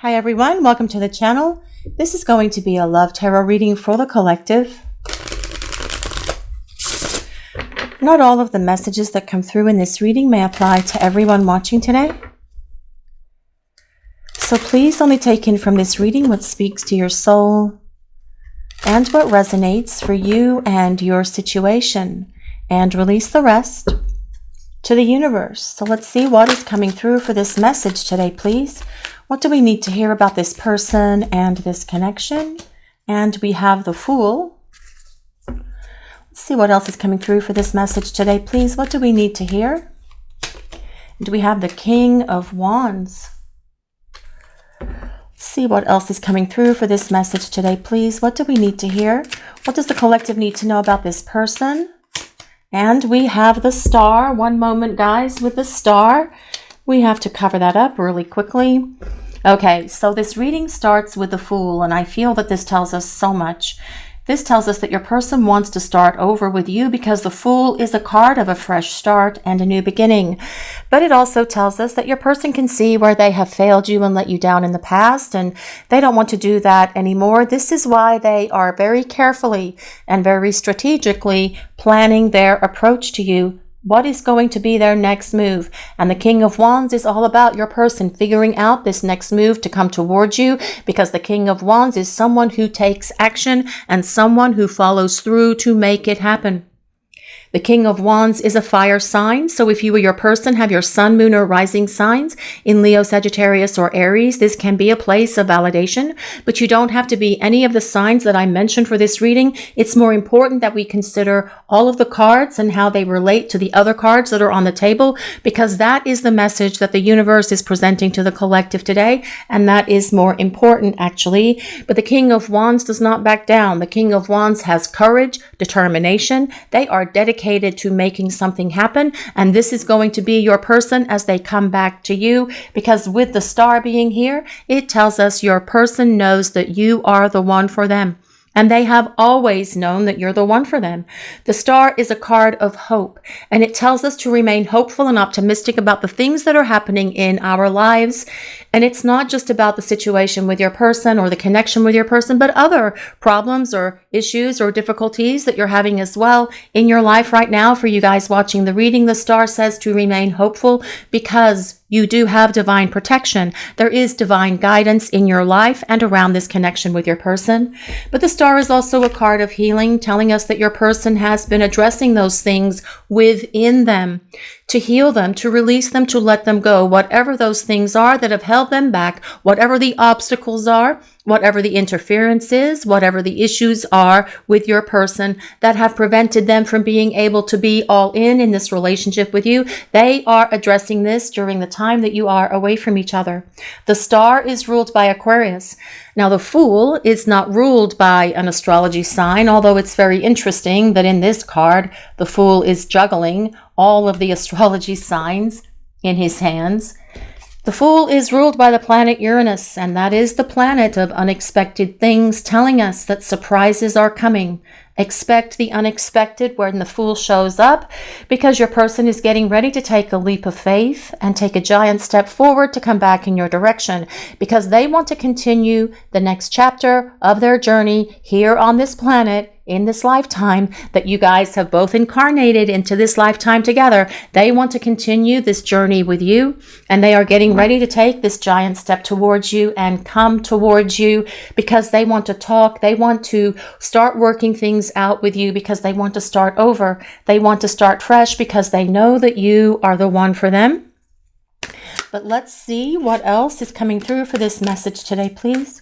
Hi everyone, welcome to the channel. This is going to be a love tarot reading for the collective. Not all of the messages that come through in this reading may apply to everyone watching today. So please only take in from this reading what speaks to your soul and what resonates for you and your situation, and release the rest to the universe. So let's see what is coming through for this message today, please. What do we need to hear about this person and this connection? And we have the Fool. Let's see what else is coming through for this message today, please. What do we need to hear? And we have the King of Wands. Let's see what else is coming through for this message today, please. What do we need to hear? What does the collective need to know about this person? And we have the Star. One moment, guys, with the Star. We have to cover that up really quickly. Okay, so this reading starts with the Fool, and I feel that this tells us so much. This tells us that your person wants to start over with you because the Fool is a card of a fresh start and a new beginning. But it also tells us that your person can see where they have failed you and let you down in the past, and they don't want to do that anymore. This is why they are very carefully and very strategically planning their approach to you. What is going to be their next move? And the King of Wands is all about your person figuring out this next move to come towards you, because the King of Wands is someone who takes action and someone who follows through to make it happen. The King of Wands is a fire sign, so if you or your person have your sun, moon, or rising signs in Leo, Sagittarius, or Aries, this can be a place of validation, but you don't have to be any of the signs that I mentioned for this reading. It's more important that we consider all of the cards and how they relate to the other cards that are on the table, because that is the message that the universe is presenting to the collective today, and that is more important, actually. But the King of Wands does not back down. The King of Wands has courage, determination. They are dedicated to making something happen, and this is going to be your person as they come back to you, because with the Star being here, it tells us your person knows that you are the one for them. And they have always known that you're the one for them. The Star is a card of hope, and it tells us to remain hopeful and optimistic about the things that are happening in our lives. And it's not just about the situation with your person or the connection with your person, but other problems or issues or difficulties that you're having as well in your life right now. For you guys watching the reading, the Star says to remain hopeful because you do have divine protection. There is divine guidance in your life and around this connection with your person. But the Star is also a card of healing, telling us that your person has been addressing those things within them, to heal them, to release them, to let them go, whatever those things are that have held them back, whatever the obstacles are, whatever the interference is, whatever the issues are with your person that have prevented them from being able to be all in this relationship with you. They are addressing this during the time that you are away from each other. The Star is ruled by Aquarius. Now, the Fool is not ruled by an astrology sign, although it's very interesting that in this card, the Fool is juggling all of the astrology signs in his hands. The Fool is ruled by the planet Uranus, and that is the planet of unexpected things, telling us that surprises are coming. Expect the unexpected when the Fool shows up, because your person is getting ready to take a leap of faith and take a giant step forward to come back in your direction, because they want to continue the next chapter of their journey here on this planet in this lifetime that you guys have both incarnated into this lifetime together. They want to continue this journey with you, and they are getting ready to take this giant step towards you and come towards you, because they want to talk. They want to start working things out with you, because they want to start over. They want to start fresh, because they know that you are the one for them. But let's see what else is coming through for this message today, please.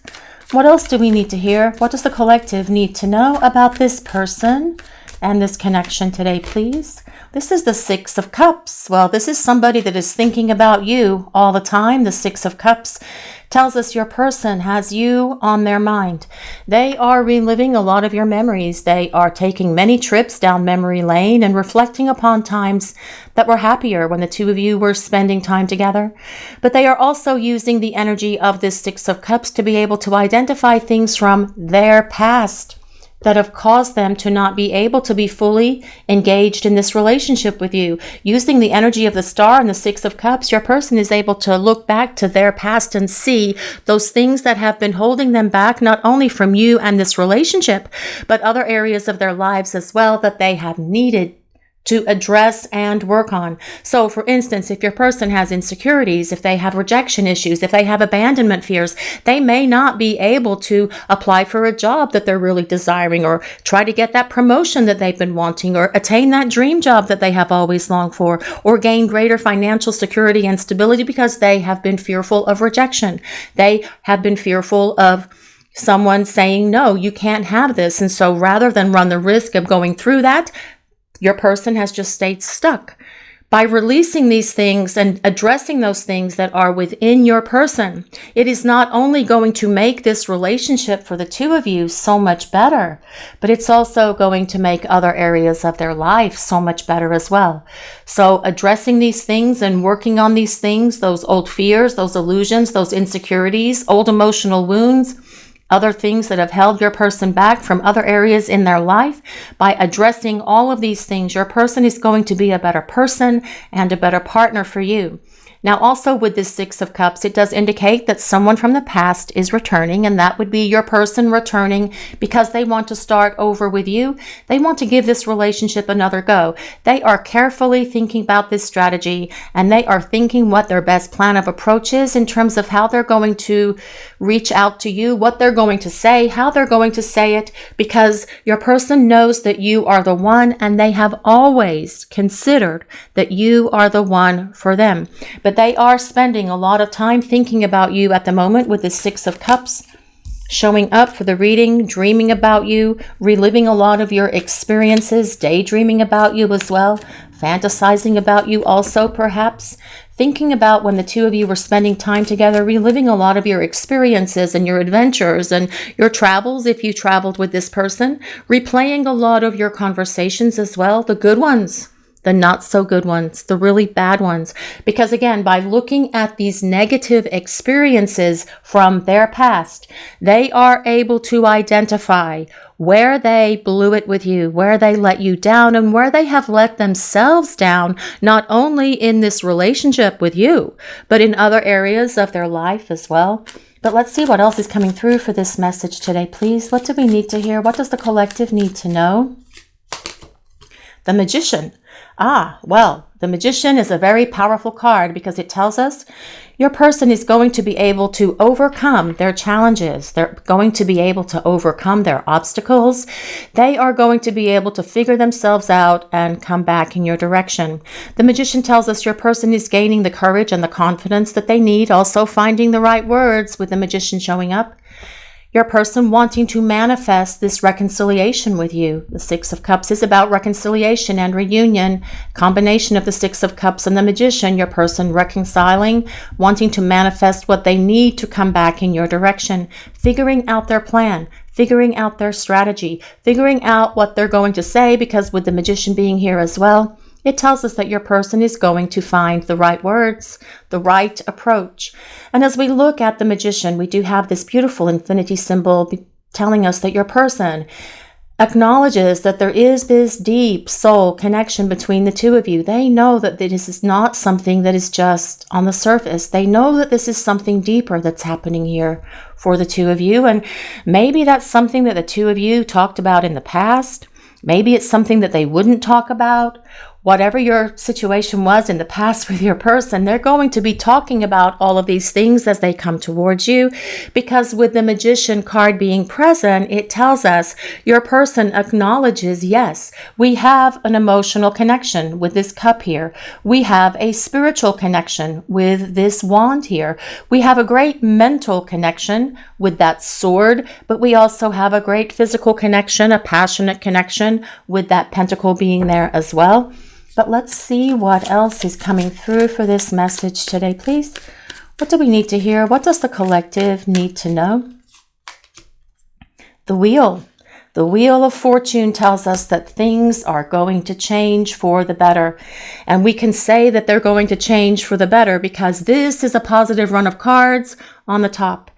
What else do we need to hear? What does the collective need to know about this person and this connection today, please? This is the Six of Cups. Well, this is somebody that is thinking about you all the time. The Six of Cups tells us your person has you on their mind. They are reliving a lot of your memories. They are taking many trips down memory lane and reflecting upon times that were happier when the two of you were spending time together. But they are also using the energy of this Six of Cups to be able to identify things from their past. that have caused them to not be able to be fully engaged in this relationship with you. Using the energy of the Star and the Six of Cups, your person is able to look back to their past and see those things that have been holding them back, not only from you and this relationship, but other areas of their lives as well that they have needed to address and work on. So for instance, if your person has insecurities, if they have rejection issues, if they have abandonment fears, they may not be able to apply for a job that they're really desiring, or try to get that promotion that they've been wanting, or attain that dream job that they have always longed for, or gain greater financial security and stability because they have been fearful of rejection. They have been fearful of someone saying, no, you can't have this. And so rather than run the risk of going through that, your person has just stayed stuck. By releasing these things and addressing those things that are within your person, it is not only going to make this relationship for the two of you so much better, but it's also going to make other areas of their life so much better as well. So addressing these things and working on these things, those old fears, those illusions, those insecurities, old emotional wounds, other things that have held your person back from other areas in their life. By addressing all of these things, your person is going to be a better person and a better partner for you. Now, also with this Six of Cups, it does indicate that someone from the past is returning, and that would be your person returning because they want to start over with you. They want to give this relationship another go. They are carefully thinking about this strategy, and they are thinking what their best plan of approach is in terms of how they're going to reach out to you, what they're going to say, how they're going to say it, because your person knows that you are the one, and they have always considered that you are the one for them. But they are spending a lot of time thinking about you at the moment with the Six of Cups, showing up for the reading, dreaming about you, reliving a lot of your experiences, daydreaming about you as well, fantasizing about you also perhaps, thinking about when the two of you were spending time together, reliving a lot of your experiences and your adventures and your travels if you traveled with this person, replaying a lot of your conversations as well, the good ones, the not so good ones, the really bad ones. Because again, by looking at these negative experiences from their past, they are able to identify where they blew it with you, where they let you down, and where they have let themselves down, not only in this relationship with you, but in other areas of their life as well. But let's see what else is coming through for this message today, please. What do we need to hear? What does the collective need to know? The Magician. Well, the Magician is a very powerful card because it tells us your person is going to be able to overcome their challenges. They're going to be able to overcome their obstacles. They are going to be able to figure themselves out and come back in your direction. The Magician tells us your person is gaining the courage and the confidence that they need, also finding the right words with the Magician showing up. Your person wanting to manifest this reconciliation with you. The Six of Cups is about reconciliation and reunion. Combination of the Six of Cups and the Magician, your person reconciling, wanting to manifest what they need to come back in your direction, figuring out their plan, figuring out their strategy, figuring out what they're going to say, because with the Magician being here as well, it tells us that your person is going to find the right words, the right approach. And as we look at the Magician, we do have this beautiful infinity symbol telling us that your person acknowledges that there is this deep soul connection between the two of you. They know that this is not something that is just on the surface. They know that this is something deeper that's happening here for the two of you. And maybe that's something that the two of you talked about in the past. Maybe it's something that they wouldn't talk about. Whatever your situation was in the past with your person, they're going to be talking about all of these things as they come towards you, because with the Magician card being present, it tells us your person acknowledges, yes, we have an emotional connection with this cup here. We have a spiritual connection with this wand here. We have a great mental connection with that sword, but we also have a great physical connection, a passionate connection with that pentacle being there as well. But let's see what else is coming through for this message today, please. What do we need to hear? What does the collective need to know? The Wheel. The Wheel of Fortune tells us that things are going to change for the better. And we can say that they're going to change for the better because this is a positive run of cards on the top.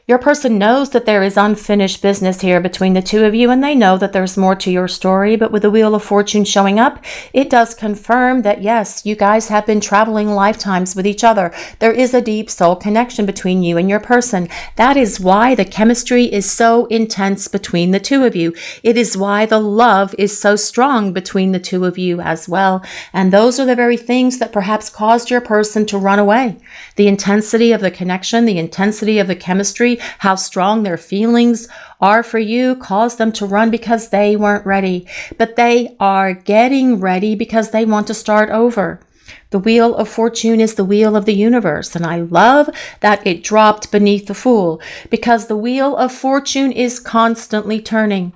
Your person knows that there is unfinished business here between the two of you, and they know that there's more to your story. But with the Wheel of Fortune showing up, it does confirm that, yes, you guys have been traveling lifetimes with each other. There is a deep soul connection between you and your person. That is why the chemistry is so intense between the two of you. It is why the love is so strong between the two of you as well. And those are the very things that perhaps caused your person to run away. The intensity of the connection, the intensity of the chemistry, how strong their feelings are for you caused them to run because they weren't ready. But they are getting ready because they want to start over. The Wheel of Fortune is the wheel of the universe, and I love that it dropped beneath the Fool, because the Wheel of Fortune is constantly turning.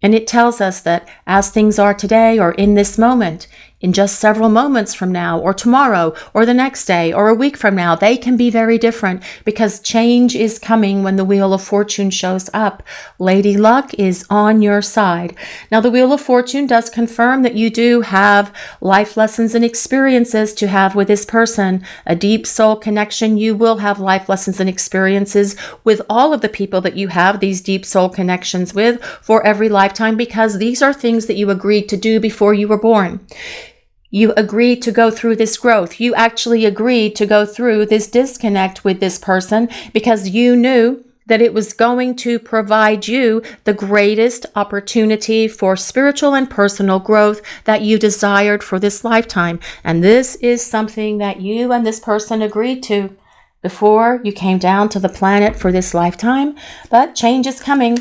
And it tells us that as things are today, or in this moment, in just several moments from now, or tomorrow, or the next day, or a week from now, they can be very different, because change is coming when the Wheel of Fortune shows up. Lady Luck is on your side. Now, the Wheel of Fortune does confirm that you do have life lessons and experiences to have with this person. A deep soul connection. You will have life lessons and experiences with all of the people that you have these deep soul connections with for every lifetime, because these are things that you agreed to do before you were born. You agreed to go through this growth. You actually agreed to go through this disconnect with this person because you knew that it was going to provide you the greatest opportunity for spiritual and personal growth that you desired for this lifetime. And this is something that you and this person agreed to before you came down to the planet for this lifetime. But change is coming.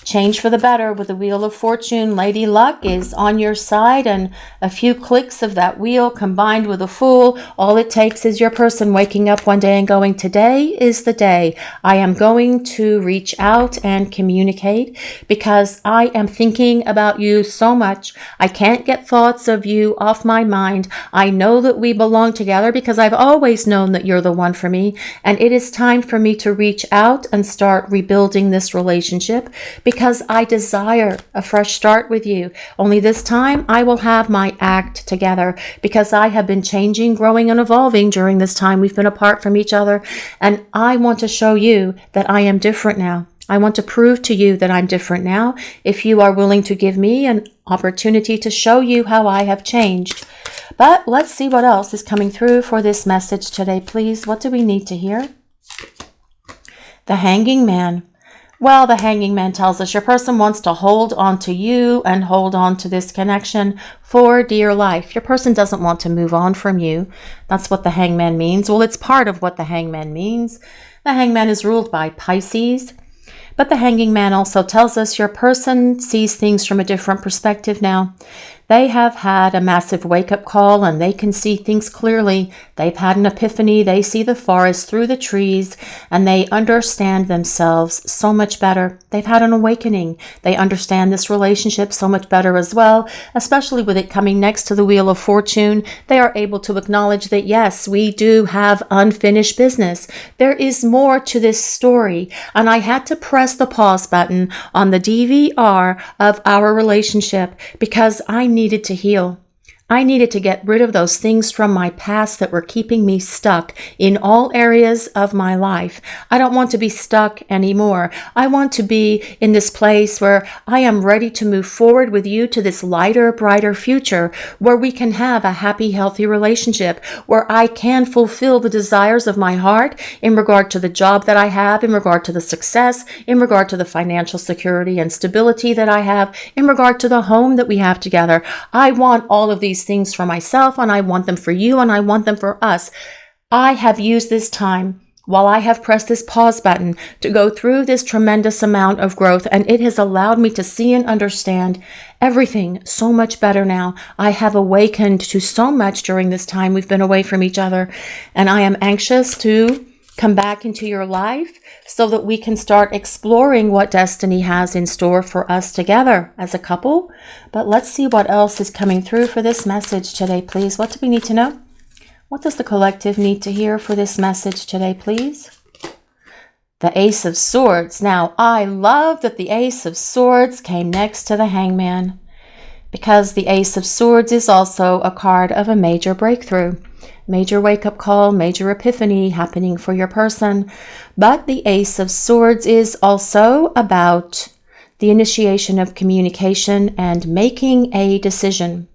Change for the better with the Wheel of Fortune. Lady Luck is on your side, and a few clicks of that wheel combined with a Fool, all it takes is your person waking up one day and going, today is the day I am going to reach out and communicate, because I am thinking about you so much. I can't get thoughts of you off my mind. I know that we belong together because I've always known that you're the one for me, and it is time for me to reach out and start rebuilding this relationship, because I desire a fresh start with you. Only this time I will have my act together, because I have been changing, growing, and evolving during this time we've been apart from each other. And I want to show you that I am different now. I want to prove to you that I'm different now, if you are willing to give me an opportunity to show you how I have changed. But let's see what else is coming through for this message today, please. What do we need to hear? The Hanging Man. Well, the Hanging Man tells us your person wants to hold on to you and hold on to this connection for dear life. Your person doesn't want to move on from you. That's what the Hangman means. Well, it's part of what the Hangman means. The Hangman is ruled by Pisces. But the Hanging Man also tells us your person sees things from a different perspective now. They have had a massive wake-up call, and they can see things clearly. They've had an epiphany. They see the forest through the trees, and they understand themselves so much better. They've had an awakening. They understand this relationship so much better as well, especially with it coming next to the Wheel of Fortune. They are able to acknowledge that, yes, we do have unfinished business. There is more to this story, and I had to press the pause button on the DVR of our relationship because I needed to heal. I needed to get rid of those things from my past that were keeping me stuck in all areas of my life. I don't want to be stuck anymore. I want to be in this place where I am ready to move forward with you to this lighter, brighter future, where we can have a happy, healthy relationship, where I can fulfill the desires of my heart in regard to the job that I have, in regard to the success, in regard to the financial security and stability that I have, in regard to the home that we have together. I want all of these things for myself, and I want them for you, and I want them for us. I have used this time while I have pressed this pause button to go through this tremendous amount of growth, and it has allowed me to see and understand everything so much better now. I have awakened to so much during this time we've been away from each other, and I am anxious to come back into your life so that we can start exploring what destiny has in store for us together as a couple. But let's see what else is coming through for this message today, please. What do we need to know? What does the collective need to hear for this message today, please? The Ace of Swords. Now, I love that the Ace of Swords came next to the Hangman, because the Ace of Swords is also a card of a major breakthrough. Major wake-up call, major epiphany happening for your person. But the Ace of Swords is also about the initiation of communication and making a decision.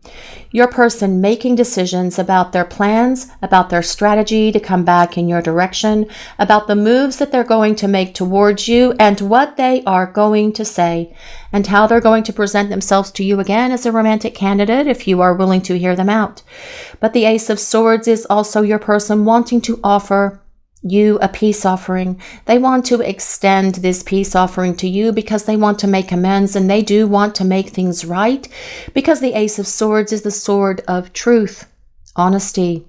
Your person making decisions about their plans, about their strategy to come back in your direction, about the moves that they're going to make towards you and what they are going to say and how they're going to present themselves to you again as a romantic candidate if you are willing to hear them out. But the Ace of Swords is also your person wanting to offer you a peace offering. They want to extend this peace offering to you because they want to make amends, and they do want to make things right, because the Ace of Swords is the sword of truth, honesty,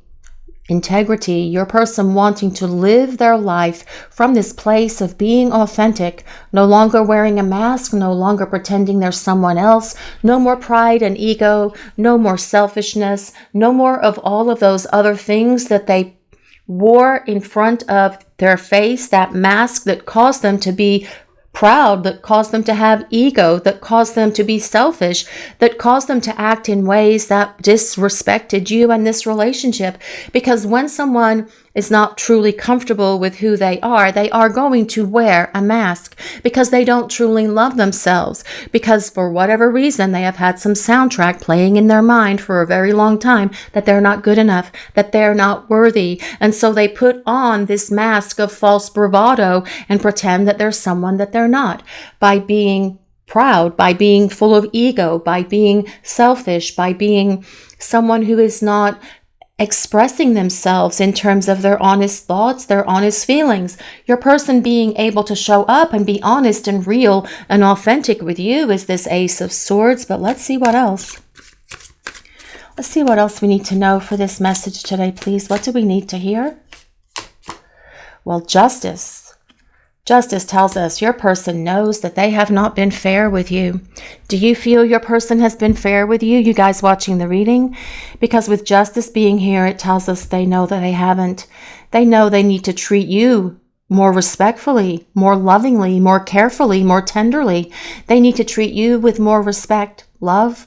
integrity. Your person wanting to live their life from this place of being authentic, no longer wearing a mask, no longer pretending they're someone else, no more pride and ego, no more selfishness, no more of all of those other things that they wore in front of their face, that mask that caused them to be proud, that caused them to have ego, that caused them to be selfish, that caused them to act in ways that disrespected you and this relationship. Because when someone is not truly comfortable with who they are going to wear a mask because they don't truly love themselves, because for whatever reason they have had some soundtrack playing in their mind for a very long time that they're not good enough, that they're not worthy. And so they put on this mask of false bravado and pretend that they're someone that they're not, by being proud, by being full of ego, by being selfish, by being someone who is not expressing themselves in terms of their honest thoughts, their honest feelings. Your person being able to show up and be honest and real and authentic with you is this Ace of Swords. But let's see what else. Let's see what else we need to know for this message today, please. What do we need to hear? Well, Justice. Justice tells us your person knows that they have not been fair with you. Do you feel your person has been fair with you, you guys watching the reading? Because with Justice being here, it tells us they know that they haven't. They know they need to treat you more respectfully, more lovingly, more carefully, more tenderly. They need to treat you with more respect, love,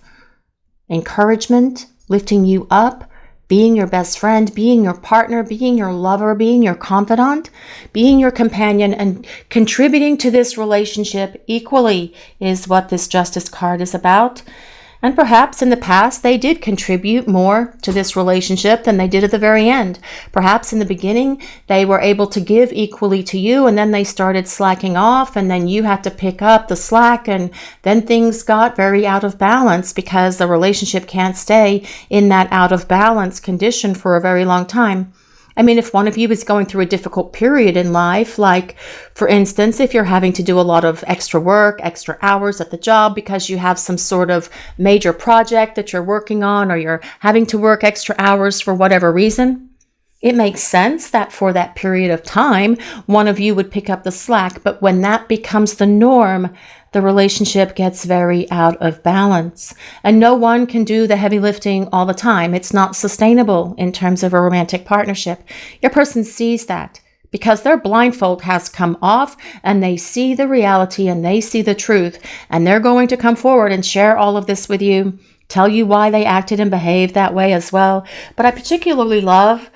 encouragement, lifting you up, being your best friend, being your partner, being your lover, being your confidant, being your companion, and contributing to this relationship equally is what this Justice card is about. And perhaps in the past, they did contribute more to this relationship than they did at the very end. Perhaps in the beginning, they were able to give equally to you, and then they started slacking off, and then you had to pick up the slack, and then things got very out of balance because the relationship can't stay in that out of balance condition for a very long time. I mean, if one of you is going through a difficult period in life, like, for instance, if you're having to do a lot of extra work, extra hours at the job because you have some sort of major project that you're working on, or you're having to work extra hours for whatever reason, it makes sense that for that period of time, one of you would pick up the slack. But when that becomes the norm, the relationship gets very out of balance. And no one can do the heavy lifting all the time. It's not sustainable in terms of a romantic partnership. Your person sees that because their blindfold has come off, and they see the reality and they see the truth. And they're going to come forward and share all of this with you, tell you why they acted and behaved that way as well. But I particularly love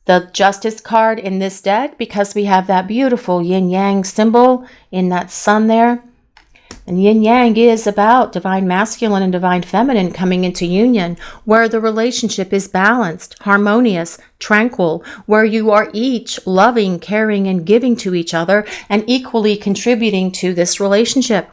the Justice card in this deck because we have that beautiful yin-yang symbol in that sun there. And yin-yang is about divine masculine and divine feminine coming into union, where the relationship is balanced, harmonious, tranquil, where you are each loving, caring, and giving to each other and equally contributing to this relationship.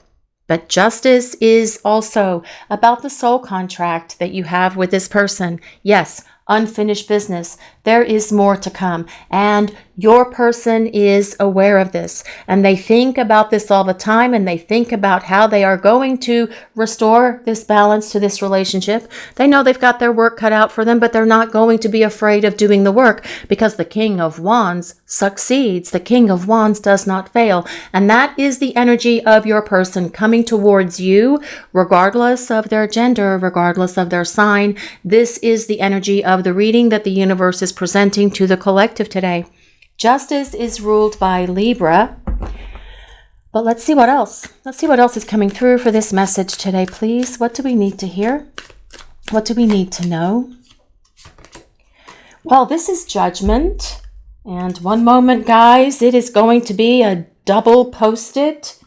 But Justice is also about the soul contract that you have with this person. Yes, unfinished business. There is more to come, and your person is aware of this, and they think about this all the time, and they think about how they are going to restore this balance to this relationship. They know they've got their work cut out for them, but they're not going to be afraid of doing the work because the King of Wands succeeds. The King of Wands does not fail, and that is the energy of your person coming towards you, regardless of their gender, regardless of their sign. This is the energy of the reading that the universe is presenting to the collective today. Justice is ruled by Libra. But let's see what else. Let's see what else is coming through for this message today, please. What do we need to hear? What do we need to know? Well, this is Judgment. And one moment, guys, it is going to be a double post-it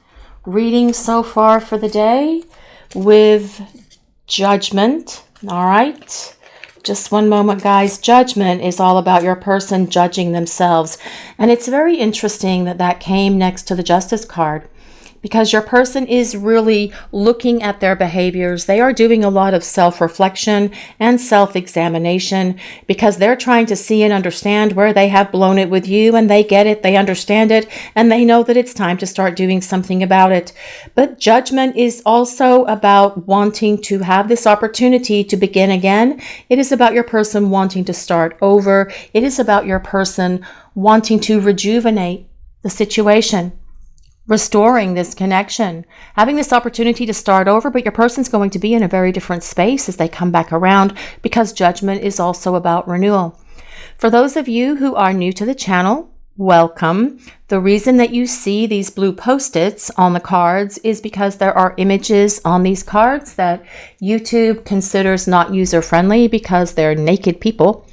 reading so far for the day with Judgment. All right. Just one moment, guys. Judgment is all about your person judging themselves. And it's very interesting that that came next to the Justice card, because your person is really looking at their behaviors. They are doing a lot of self-reflection and self-examination because they're trying to see and understand where they have blown it with you, and they get it, they understand it, and they know that it's time to start doing something about it. But Judgment is also about wanting to have this opportunity to begin again. It is about your person wanting to start over. It is about your person wanting to rejuvenate the situation, restoring this connection, having this opportunity to start over, but your person's going to be in a very different space as they come back around, because Judgment is also about renewal. For those of you who are new to the channel, welcome. The reason that you see these blue post-its on the cards is because there are images on these cards that YouTube considers not user-friendly because they're naked people.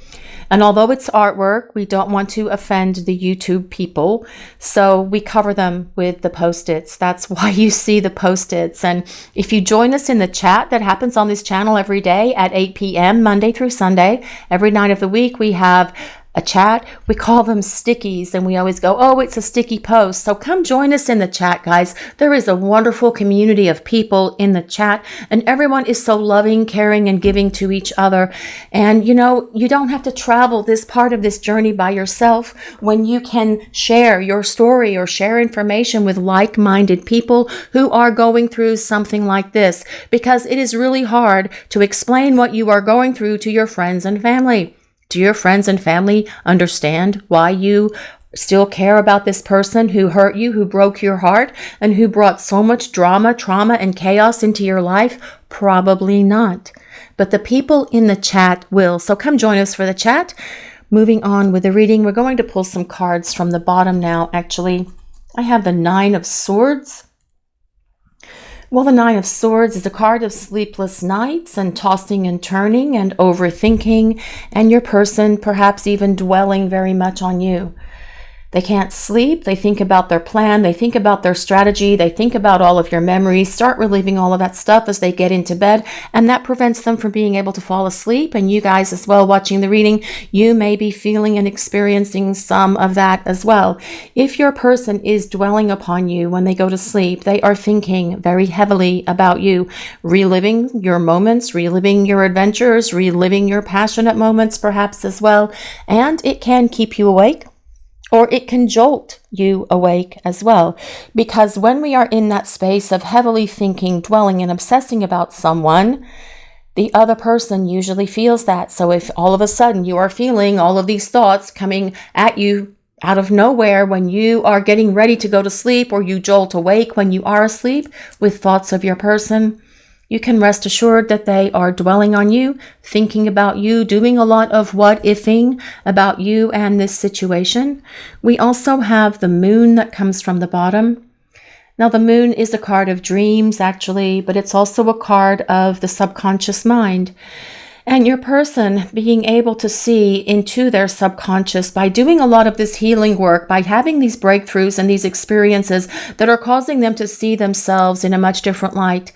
And although it's artwork, we don't want to offend the YouTube people, so we cover them with the post-its. That's why you see the post-its. And if you join us in the chat that happens on this channel every day at 8 p.m., Monday through Sunday, every night of the week, we have a chat. We call them stickies, and we always go, oh, it's a sticky post. So come join us in the chat, guys. There is a wonderful community of people in the chat, and everyone is so loving, caring, and giving to each other. And you know, you don't have to travel this part of this journey by yourself when you can share your story or share information with like-minded people who are going through something like this, because it is really hard to explain what you are going through to your friends and family. Do your friends and family understand why you still care about this person who hurt you, who broke your heart, and who brought so much drama, trauma, and chaos into your life? Probably not. But the people in the chat will. So come join us for the chat. Moving on with the reading, we're going to pull some cards from the bottom now. Actually, I have the Nine of Swords. Well, the Nine of Swords is a card of sleepless nights and tossing and turning and overthinking, and your person perhaps even dwelling very much on you. They can't sleep. They think about their plan. They think about their strategy. They think about all of your memories, start reliving all of that stuff as they get into bed. And that prevents them from being able to fall asleep. And you guys as well watching the reading, you may be feeling and experiencing some of that as well. If your person is dwelling upon you when they go to sleep, they are thinking very heavily about you, reliving your moments, reliving your adventures, reliving your passionate moments perhaps as well. And it can keep you awake, or it can jolt you awake as well. Because when we are in that space of heavily thinking, dwelling, and obsessing about someone, the other person usually feels that. So if all of a sudden you are feeling all of these thoughts coming at you out of nowhere when you are getting ready to go to sleep, or you jolt awake when you are asleep with thoughts of your person, you can rest assured that they are dwelling on you, thinking about you, doing a lot of what-ifing about you and this situation. We also have the Moon that comes from the bottom. Now, the Moon is a card of dreams, actually, but it's also a card of the subconscious mind. And your person being able to see into their subconscious by doing a lot of this healing work, by having these breakthroughs and these experiences that are causing them to see themselves in a much different light.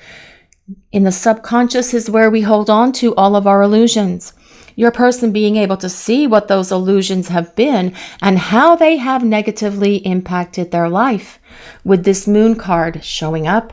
In the subconscious is where we hold on to all of our illusions. Your person being able to see what those illusions have been and how they have negatively impacted their life. With this Moon card showing up,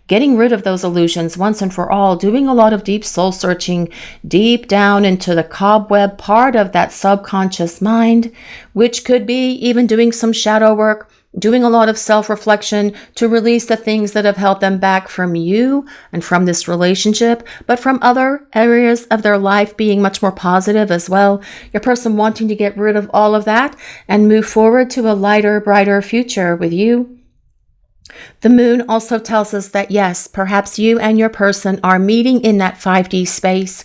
getting rid of those illusions once and for all, doing a lot of deep soul searching, deep down into the cobweb part of that subconscious mind, which could be even doing some shadow work, doing a lot of self-reflection to release the things that have held them back from you and from this relationship, but from other areas of their life being much more positive as well. Your person wanting to get rid of all of that and move forward to a lighter, brighter future with you. The Moon also tells us that, yes, perhaps you and your person are meeting in that 5D space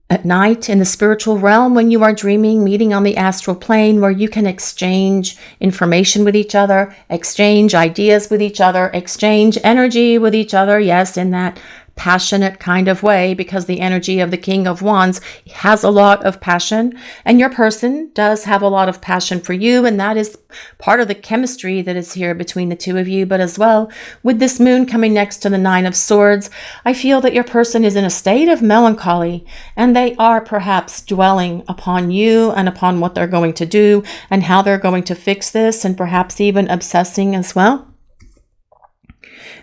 at night in the spiritual realm when you are dreaming, meeting on the astral plane where you can exchange information with each other, exchange ideas with each other, exchange energy with each other, yes, in that passionate kind of way, because the energy of the King of Wands has a lot of passion, and your person does have a lot of passion for you, and that is part of the chemistry that is here between the two of you. But as well, with this moon coming next to the Nine of Swords, I feel that your person is in a state of melancholy, and they are perhaps dwelling upon you and upon what they're going to do and how they're going to fix this, and perhaps even obsessing as well.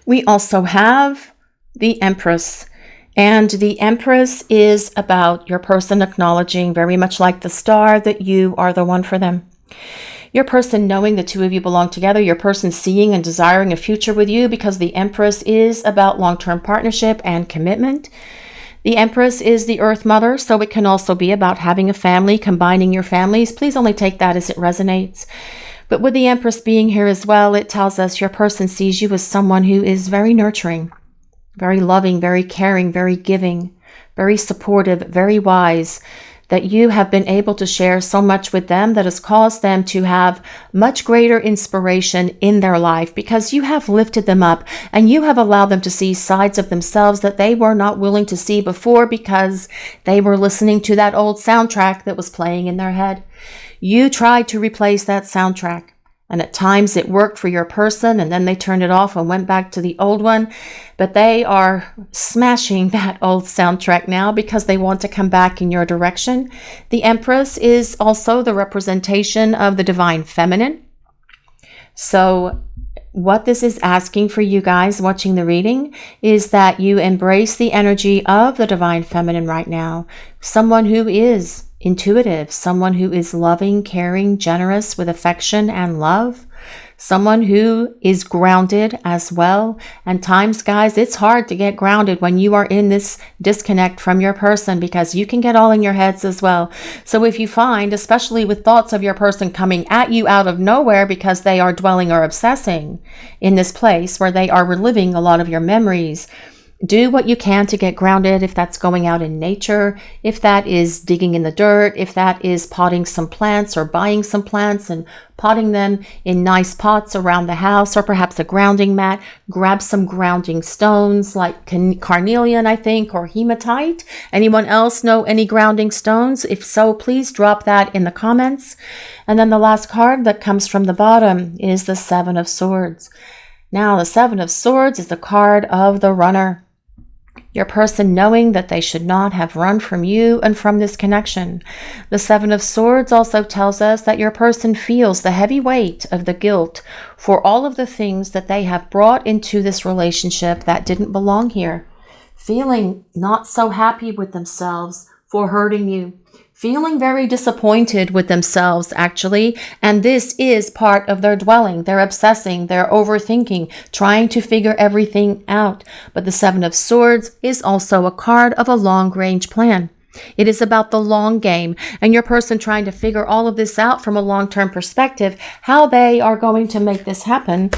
We also have the Empress, and the Empress is about your person acknowledging, very much like the Star, that you are the one for them. Your person knowing the two of you belong together, your person seeing and desiring a future with you, because the Empress is about long-term partnership and commitment. The Empress is the Earth Mother, so it can also be about having a family, combining your families. Please only take that as it resonates. But with the Empress being here as well, it tells us your person sees you as someone who is very nurturing, very loving, very caring, very giving, very supportive, very wise, that you have been able to share so much with them that has caused them to have much greater inspiration in their life, because you have lifted them up and you have allowed them to see sides of themselves that they were not willing to see before, because they were listening to that old soundtrack that was playing in their head. You tried to replace that soundtrack, and at times it worked for your person, and then they turned it off and went back to the old one. But they are smashing that old soundtrack now because they want to come back in your direction. The Empress is also the representation of the divine feminine. So what this is asking for you guys watching the reading is that you embrace the energy of the divine feminine right now. Someone who is intuitive, someone who is loving, caring, generous with affection and love, someone who is grounded as well. And times, guys, it's hard to get grounded when you are in this disconnect from your person, because you can get all in your heads as well. So if you find, especially with thoughts of your person coming at you out of nowhere because they are dwelling or obsessing in this place where they are reliving a lot of your memories, do what you can to get grounded. If that's going out in nature, if that is digging in the dirt, if that is potting some plants or buying some plants and potting them in nice pots around the house, or perhaps a grounding mat, grab some grounding stones like carnelian, I think, or hematite. Anyone else know any grounding stones? If so, please drop that in the comments. And then the last card that comes from the bottom is the Seven of Swords. Now, the Seven of Swords is the card of the runner. Your person knowing that they should not have run from you and from this connection. The Seven of Swords also tells us that your person feels the heavy weight of the guilt for all of the things that they have brought into this relationship that didn't belong here. Feeling not so happy with themselves for hurting you. Feeling very disappointed with themselves, actually, and this is part of their dwelling. They're obsessing, they're overthinking, trying to figure everything out. But the Seven of Swords is also a card of a long-range plan. It is about the long game, and your person trying to figure all of this out from a long-term perspective, how they are going to make this happen,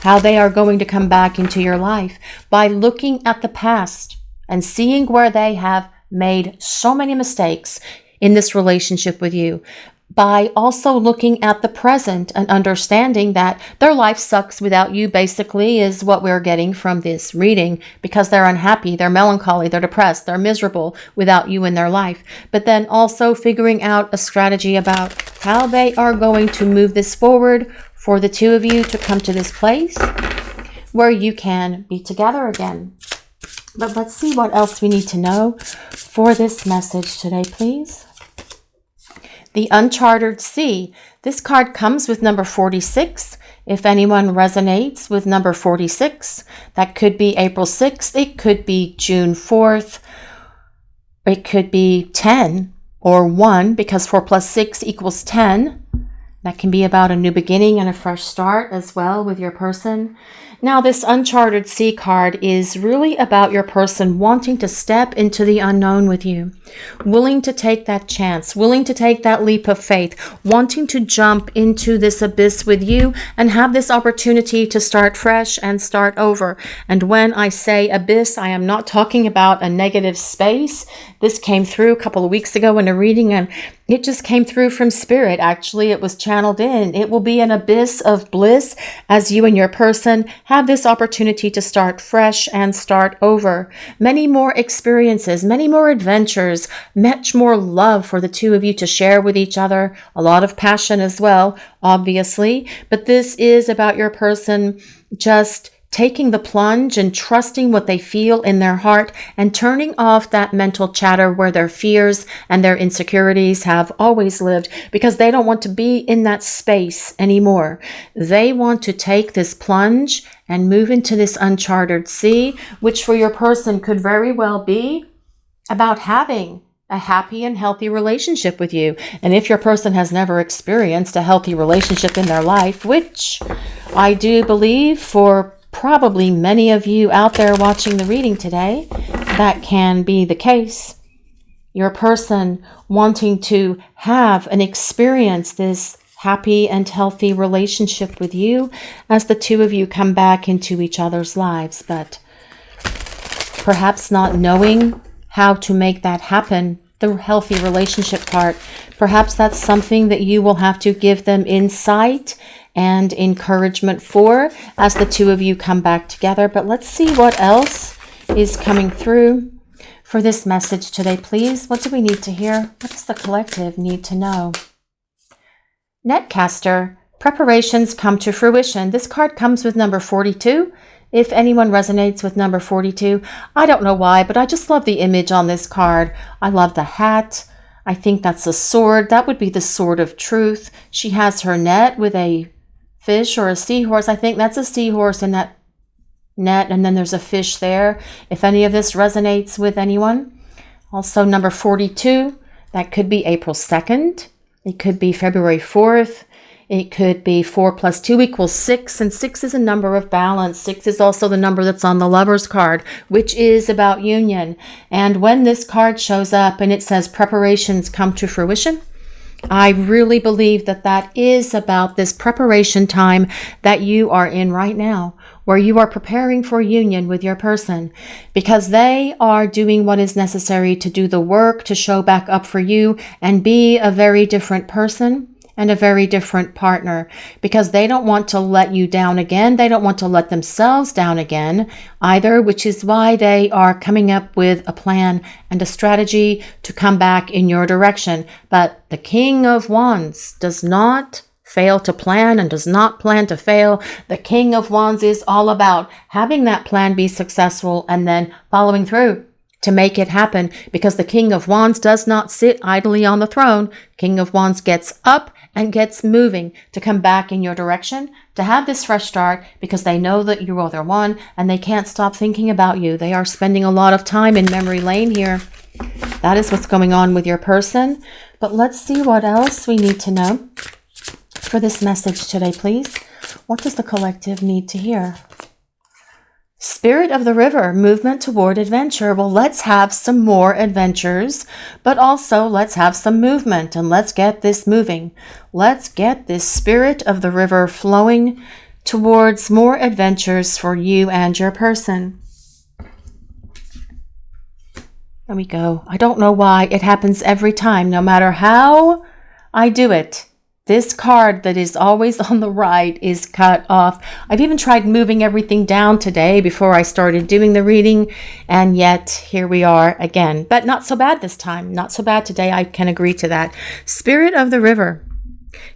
how they are going to come back into your life by looking at the past and seeing where they have made so many mistakes in this relationship with you, by also looking at the present and understanding that their life sucks without you, basically, is what we're getting from this reading, because they're unhappy, they're melancholy, they're depressed, they're miserable without you in their life. But then also figuring out a strategy about how they are going to move this forward for the two of you to come to this place where you can be together again. But let's see what else we need to know for this message today, please. The Uncharted Sea. This card comes with number 46. If anyone resonates with number 46, that could be April 6th, it could be June 4th, it could be 10 or 1, because 4 plus 6 equals 10. That can be about a new beginning and a fresh start as well with your person. Now, this Uncharted Sea card is really about your person wanting to step into the unknown with you, willing to take that chance, willing to take that leap of faith, wanting to jump into this abyss with you and have this opportunity to start fresh and start over. And when I say abyss, I am not talking about a negative space. This came through a couple of weeks ago in a reading, and It just came through from spirit. Actually, it was channeled in. It will be an abyss of bliss as you and your person have this opportunity to start fresh and start over. Many more experiences, many more adventures, much more love for the two of you to share with each other. A lot of passion as well, obviously. But this is about your person just taking the plunge and trusting what they feel in their heart and turning off that mental chatter where their fears and their insecurities have always lived, because they don't want to be in that space anymore. They want to take this plunge and move into this uncharted sea, which for your person could very well be about having a happy and healthy relationship with you. And if your person has never experienced a healthy relationship in their life, which I do believe for probably many of you out there watching the reading today, that can be the case. Your person wanting to have and experience this happy and healthy relationship with you as the two of you come back into each other's lives, but perhaps not knowing how to make that happen, the healthy relationship part. Perhaps that's something that you will have to give them insight and encouragement for as the two of you come back together. But let's see what else is coming through for this message today, please. What do we need to hear? What does the collective need to know? Netcaster, preparations come to fruition. This card comes with number 42. If anyone resonates with number 42, I don't know why, but I just love the image on this card. I love the hat. I think that's a sword. That would be the sword of truth. She has her net with a fish or a seahorse. I think that's a seahorse in that net, and then there's a fish there. If any of this resonates with anyone. Also number 42, that could be April 2nd. It could be February 4th. It could be 4 plus 2 equals 6, and 6 is a number of balance. 6 is also the number that's on the Lover's card, which is about union. And when this card shows up and it says preparations come to fruition, I really believe that that is about this preparation time that you are in right now, where you are preparing for union with your person, because they are doing what is necessary to do the work to show back up for you and be a very different person and a very different partner, because they don't want to let you down again. They don't want to let themselves down again either, which is why they are coming up with a plan and a strategy to come back in your direction. But the King of Wands does not fail to plan and does not plan to fail. The King of Wands is all about having that plan be successful and then following through to make it happen, because the King of Wands does not sit idly on the throne. King of Wands gets up and gets moving to come back in your direction, to have this fresh start, because they know that you are their one and they can't stop thinking about you. They are spending a lot of time in memory lane here. That is what's going on with your person. But let's see what else we need to know for this message today, please. What does the collective need to hear? Spirit of the river, movement toward adventure. Well, let's have some more adventures, but also let's have some movement, and let's get this moving. Let's get this spirit of the river flowing towards more adventures for you and your person. There we go. I don't know why it happens every time, no matter how I do it. This card that is always on the right is cut off. I've even tried moving everything down today before I started doing the reading, and yet here we are again. But not so bad this time. Not so bad today. I can agree to that. Spirit of the river.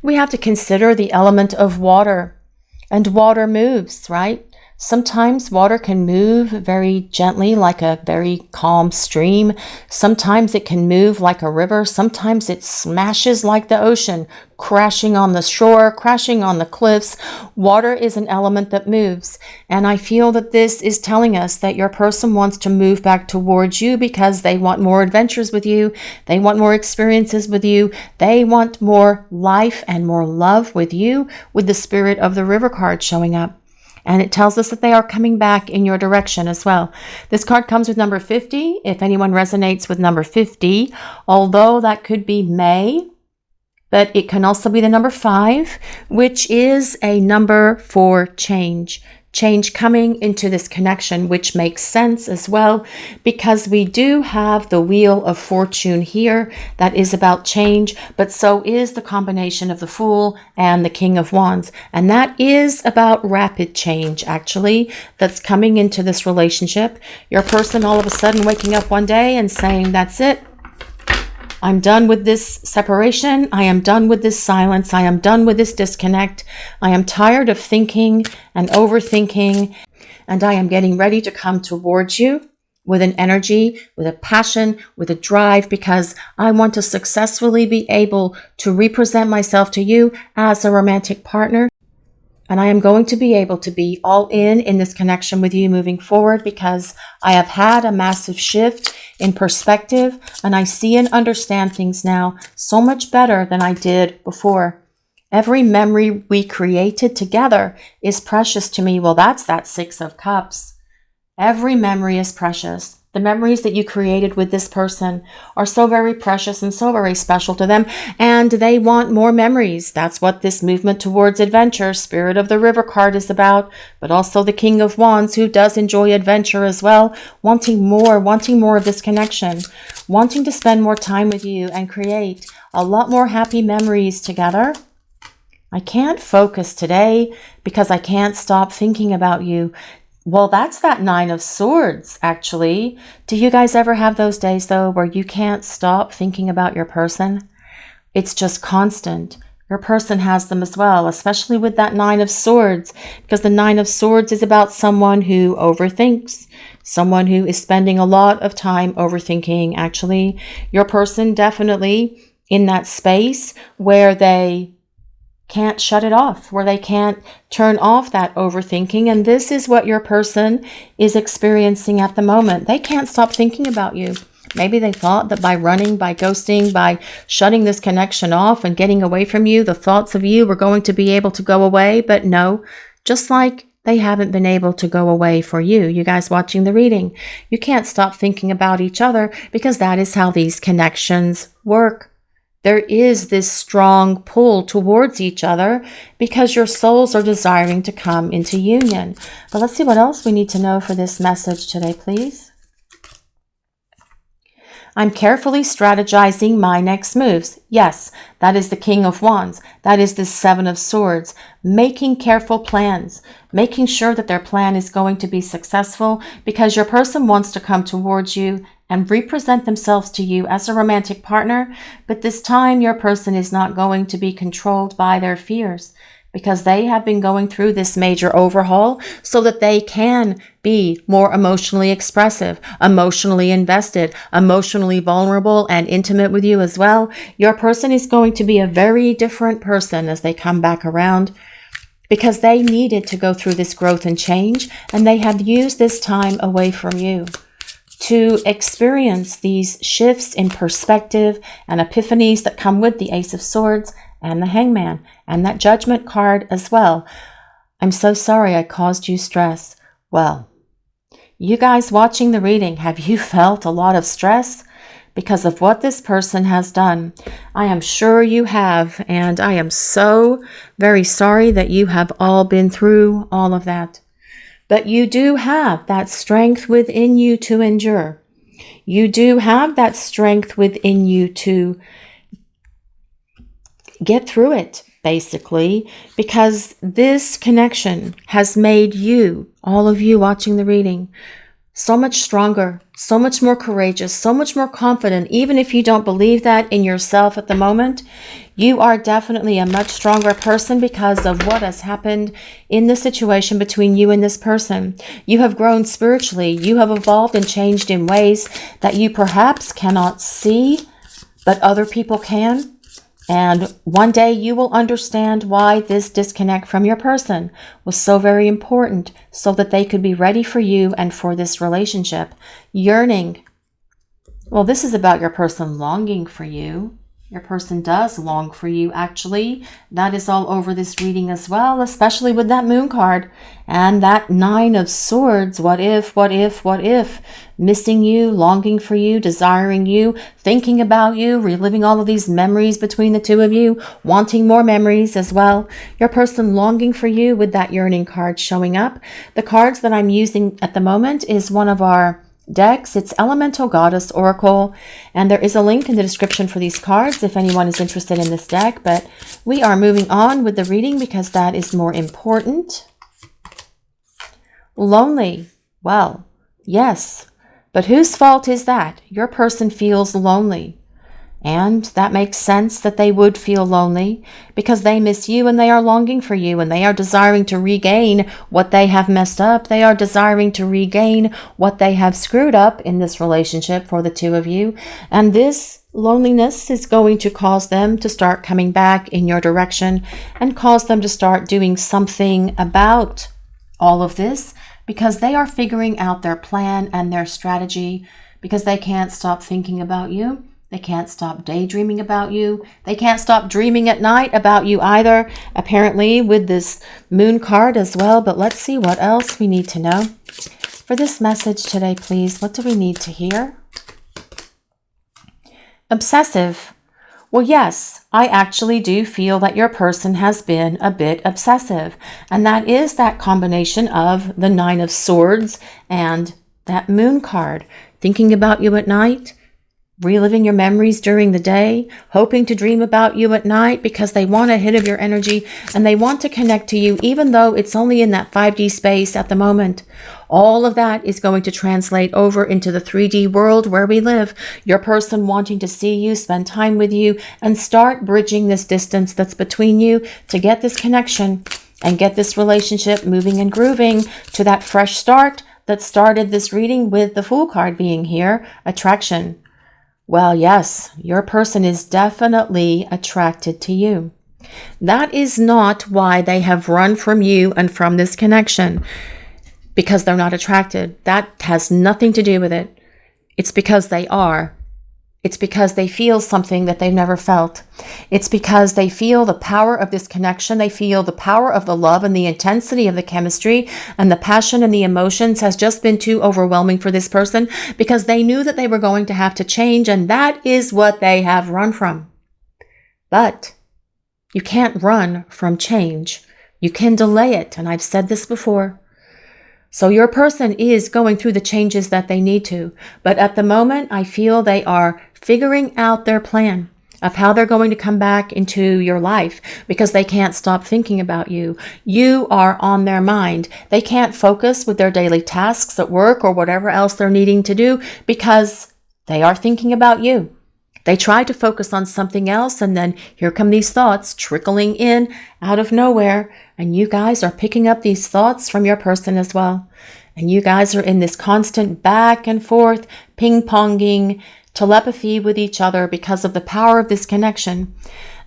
We have to consider the element of water, and water moves, right? Sometimes water can move very gently like a very calm stream. Sometimes it can move like a river. Sometimes it smashes like the ocean, crashing on the shore, crashing on the cliffs. Water is an element that moves. And I feel that this is telling us that your person wants to move back towards you because they want more adventures with you. They want more experiences with you. They want more life and more love with you, with the Spirit of the River card showing up. And it tells us that they are coming back in your direction as well. This card comes with number 50. If anyone resonates with number 50, although that could be May, but it can also be the number 5, which is a number for change. Change coming into this connection, which makes sense as well, because we do have the Wheel of Fortune here that is about change, but so is the combination of the Fool and the King of Wands. And that is about rapid change, actually, that's coming into this relationship. Your person all of a sudden waking up one day and saying, that's it. I'm done with this separation. I am done with this silence. I am done with this disconnect. I am tired of thinking and overthinking, and I am getting ready to come towards you with an energy, with a passion, with a drive, because I want to successfully be able to represent myself to you as a romantic partner. And I am going to be able to be all in this connection with you moving forward, because I have had a massive shift in perspective, and I see and understand things now so much better than I did before. Every memory we created together is precious to me. Well, that's that 6 of Cups. Every memory is precious. The memories that you created with this person are so very precious and so very special to them, and they want more memories. That's what this movement towards adventure, Spirit of the River card, is about, but also the King of Wands, who does enjoy adventure as well, wanting more of this connection, wanting to spend more time with you and create a lot more happy memories together. I can't focus today because I can't stop thinking about you. Well, that's that 9 of Swords, actually. Do you guys ever have those days, though, where you can't stop thinking about your person? It's just constant. Your person has them as well, especially with that 9 of Swords, because the 9 of Swords is about someone who overthinks, someone who is spending a lot of time overthinking, actually. Your person definitely in that space where they can't shut it off, where they can't turn off that overthinking. And this is what your person is experiencing at the moment. They can't stop thinking about you. Maybe they thought that by running, by ghosting, by shutting this connection off and getting away from you, the thoughts of you were going to be able to go away. But no, just like they haven't been able to go away for you. You guys watching the reading, you can't stop thinking about each other, because that is how these connections work. There is this strong pull towards each other because your souls are desiring to come into union. But let's see what else we need to know for this message today, please. I'm carefully strategizing my next moves. Yes, that is the King of Wands. That is the 7 of Swords. Making careful plans, making sure that their plan is going to be successful, because your person wants to come towards you and represent themselves to you as a romantic partner. But this time your person is not going to be controlled by their fears, because they have been going through this major overhaul so that they can be more emotionally expressive, emotionally invested, emotionally vulnerable and intimate with you as well. Your person is going to be a very different person as they come back around, because they needed to go through this growth and change, and they have used this time away from you to experience these shifts in perspective and epiphanies that come with the Ace of Swords and the Hangman and that Judgment card as well. I'm so sorry I caused you stress. Well, you guys watching the reading, have you felt a lot of stress because of what this person has done? I am sure you have, and I am so very sorry that you have all been through all of that. But you do have that strength within you to endure. You do have that strength within you to get through it, basically, because this connection has made you, all of you watching the reading, so much stronger, so much more courageous, so much more confident. Even if you don't believe that in yourself at the moment, you are definitely a much stronger person because of what has happened in the situation between you and this person. You have grown spiritually. You have evolved and changed in ways that you perhaps cannot see, but other people can. And one day you will understand why this disconnect from your person was so very important, so that they could be ready for you and for this relationship. Yearning. Well, this is about your person longing for you. Your person does long for you, actually. That is all over this reading as well, especially with that moon card and that 9 of swords. What if, what if, what if? Missing you, longing for you, desiring you, thinking about you, reliving all of these memories between the two of you, wanting more memories as well. Your person longing for you with that yearning card showing up. The cards that I'm using at the moment is one of our decks. It's Elemental Goddess Oracle, and there is a link in the description for these cards if anyone is interested in this deck. But we are moving on with the reading because that is more important. Lonely. Well, yes, but whose fault is that? Your person feels lonely. And that makes sense that they would feel lonely because they miss you and they are longing for you and they are desiring to regain what they have messed up. They are desiring to regain what they have screwed up in this relationship for the two of you. And this loneliness is going to cause them to start coming back in your direction and cause them to start doing something about all of this because they are figuring out their plan and their strategy because they can't stop thinking about you. They can't stop daydreaming about you. They can't stop dreaming at night about you either, apparently with this moon card as well. But let's see what else we need to know. For this message today, please, what do we need to hear? Obsessive. Well, yes, I actually do feel that your person has been a bit obsessive. And that is that combination of the 9 of swords and that moon card. Thinking about you at night, reliving your memories during the day, hoping to dream about you at night because they want a hit of your energy and they want to connect to you even though it's only in that 5D space at the moment. All of that is going to translate over into the 3D world where we live. Your person wanting to see you, spend time with you, and start bridging this distance that's between you to get this connection and get this relationship moving and grooving to that fresh start that started this reading with the Fool card being here, attraction. Well, yes, your person is definitely attracted to you. That is not why they have run from you and from this connection, because they're not attracted. That has nothing to do with it. It's because they are. It's because they feel something that they've never felt. It's because they feel the power of this connection. They feel the power of the love and the intensity of the chemistry, and the passion and the emotions has just been too overwhelming for this person because they knew that they were going to have to change, and that is what they have run from. But you can't run from change. You can delay it, and I've said this before. So your person is going through the changes that they need to, but at the moment I feel they are figuring out their plan of how they're going to come back into your life because they can't stop thinking about you. You are on their mind. They can't focus with their daily tasks at work or whatever else they're needing to do because they are thinking about you. They try to focus on something else, and then here come these thoughts trickling in out of nowhere, and you guys are picking up these thoughts from your person as well. And you guys are in this constant back and forth, ping-ponging telepathy with each other because of the power of this connection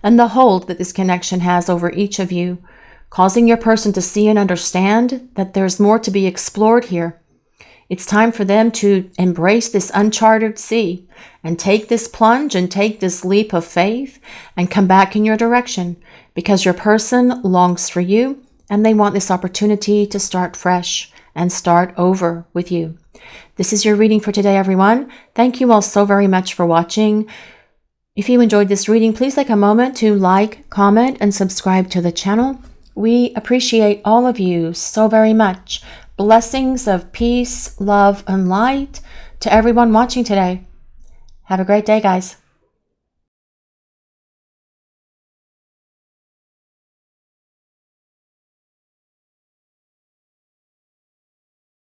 and the hold that this connection has over each of you, causing your person to see and understand that there's more to be explored here. It's time for them to embrace this uncharted sea and take this plunge and take this leap of faith and come back in your direction because your person longs for you and they want this opportunity to start fresh and start over with you. This is your reading for today, everyone. Thank you all so very much for watching. If you enjoyed this reading, please take a moment to like, comment, and subscribe to the channel. We appreciate all of you so very much. Blessings of peace, love, and light to everyone watching today. Have a great day, guys.